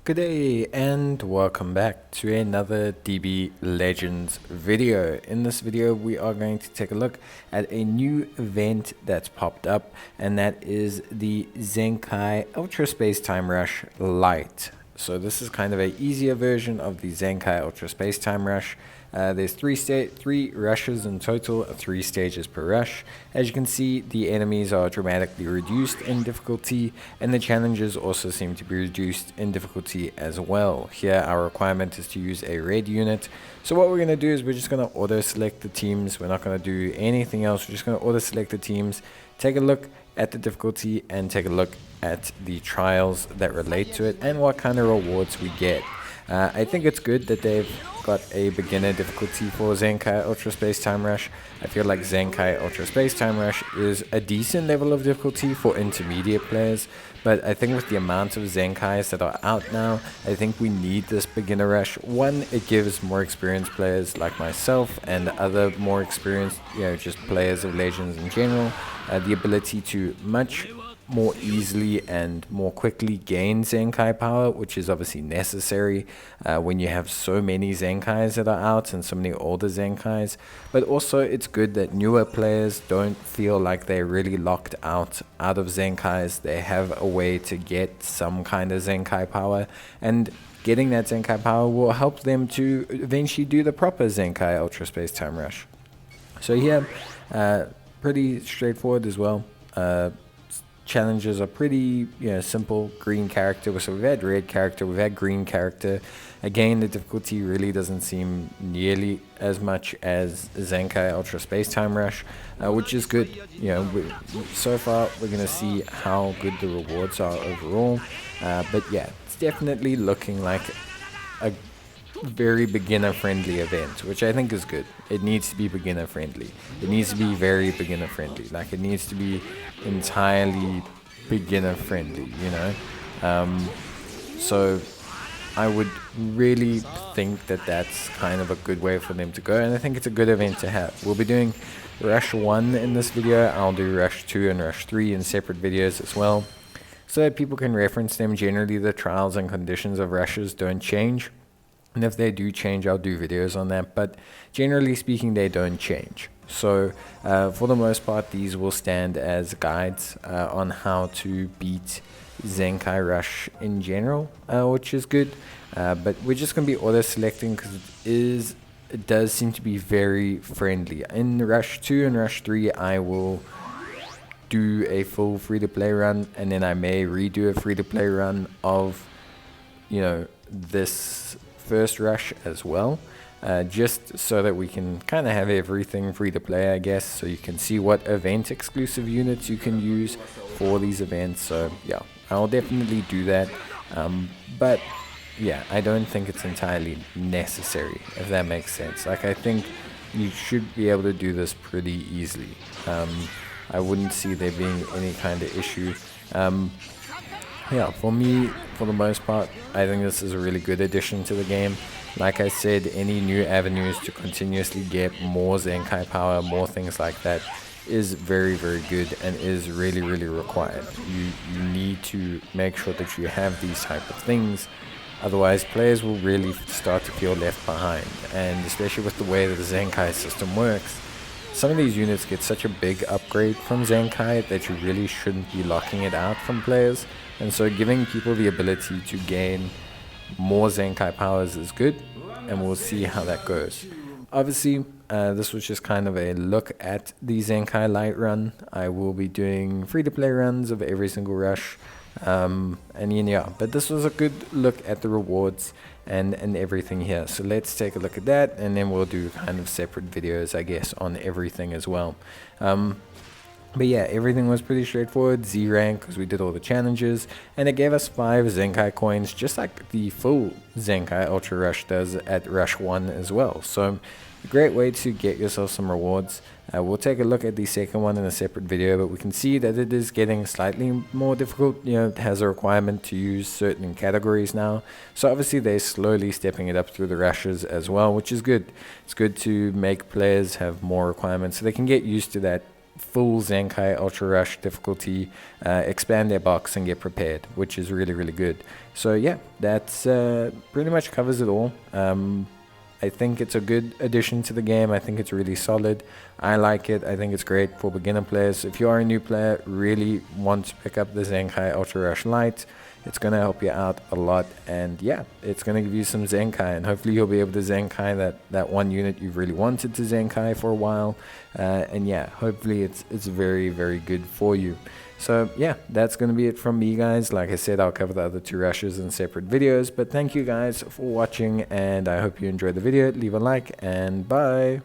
Good day and welcome back to another DB Legends video. In this video we are going to take a look at a new event that's popped up, and that is the Zenkai Ultra Space Time Rush Lite. So this is kind of a easier version of the Zenkai Ultra Space Time Rush. There's three rushes in total, 3 stages per rush. As you can see, the enemies are dramatically reduced in difficulty, and the challenges also seem to be reduced in difficulty as well. Here our requirement is to use a red unit. So what we're going to do is we're just going to auto select the teams. We're not going to do anything else. We're just going to auto select the teams, take a look at the difficulty, and take a look at the trials that relate to it and what kind of rewards we get. I think it's good that they've got a beginner difficulty for Zenkai Ultra Space Time Rush. I feel like Zenkai Ultra Space Time Rush is a decent level of difficulty for intermediate players, but I think with the amount of Zenkais that are out now, I think we need this beginner rush. One, it gives more experienced players like myself and other more experienced, just players of Legends in general, the ability to much more easily and more quickly gain Zenkai power, which is obviously necessary when you have so many Zenkais that are out and so many older Zenkais. But also it's good that newer players don't feel like they're really locked out of Zenkais. They have a way to get some kind of Zenkai power, and getting that Zenkai power will help them to eventually do the proper Zenkai Ultra Space Time Rush. So here, pretty straightforward as well. Challenges are pretty simple. Green character, so we've had red character, we've had green character. Again, the difficulty really doesn't seem nearly as much as Zenkai Ultra Space Time Rush, which is good. So far we're going to see how good the rewards are overall, but yeah, it's definitely looking like a very beginner friendly event, which I think is good. It needs to be beginner friendly. It needs to be very beginner friendly. Like, it needs to be entirely beginner friendly, so I would really think that that's kind of a good way for them to go, and I think it's a good event to have. We'll be doing Rush 1 in this video. I'll do Rush 2 and Rush 3 in separate videos as well, so that people can reference them. Generally, the trials and conditions of rushes don't change, and if they do change, I'll do videos on that, but generally speaking, they don't change. So for the most part, these will stand as guides on how to beat Zenkai Rush in general, which is good. But we're just going to be auto selecting because it does seem to be very friendly. In Rush 2 and Rush 3, I will do a full free-to-play run, and then I may redo a free-to-play run of this first rush as well, just so that we can kind of have everything free to play, I guess, so you can see what event exclusive units you can use for these events. So yeah, I'll definitely do that, but yeah, I don't think it's entirely necessary, if that makes sense. Like, I think you should be able to do this pretty easily. I wouldn't see there being any kind of issue. Yeah, for me, for the most part, I think this is a really good addition to the game. Like I said, any new avenues to continuously get more Zenkai power, more things like that, is very, very good and is really, really required. You need to make sure that you have these type of things. Otherwise, players will really start to feel left behind. And especially with the way that the Zenkai system works, some of these units get such a big upgrade from Zenkai that you really shouldn't be locking it out from players. And so giving people the ability to gain more Zenkai powers is good, and we'll see how that goes. Obviously, this was just kind of a look at the Zenkai Lite run. I will be doing free-to-play runs of every single rush, and yeah, but this was a good look at the rewards and everything here. So let's take a look at that, and then we'll do kind of separate videos, I guess, on everything as well. But yeah, everything was pretty straightforward. Z rank, because we did all the challenges, and it gave us 5 Zenkai coins, just like the full Zenkai Ultra Rush does at Rush 1 as well. So a great way to get yourself some rewards. We'll take a look at the second one in a separate video, but we can see that it is getting slightly more difficult. It has a requirement to use certain categories now, so obviously they're slowly stepping it up through the rushes as well, which is good. It's good to make players have more requirements so they can get used to that full Zenkai Ultra Rush difficulty, expand their box and get prepared, which is really, really good. So yeah, that's pretty much covers it all. I think it's a good addition to the game. I think it's really solid. I like it. I think it's great for beginner players. If you are a new player, really want to pick up the Zenkai Ultra Rush Lite, it's going to help you out a lot. And yeah, it's going to give you some Zenkai, and hopefully you'll be able to Zenkai that one unit you've really wanted to Zenkai for a while. And yeah, hopefully it's very, very good for you. So yeah, that's going to be it from me, guys. Like I said, I'll cover the other 2 rushes in separate videos, but thank you guys for watching, and I hope you enjoyed the video. Leave a like, and bye.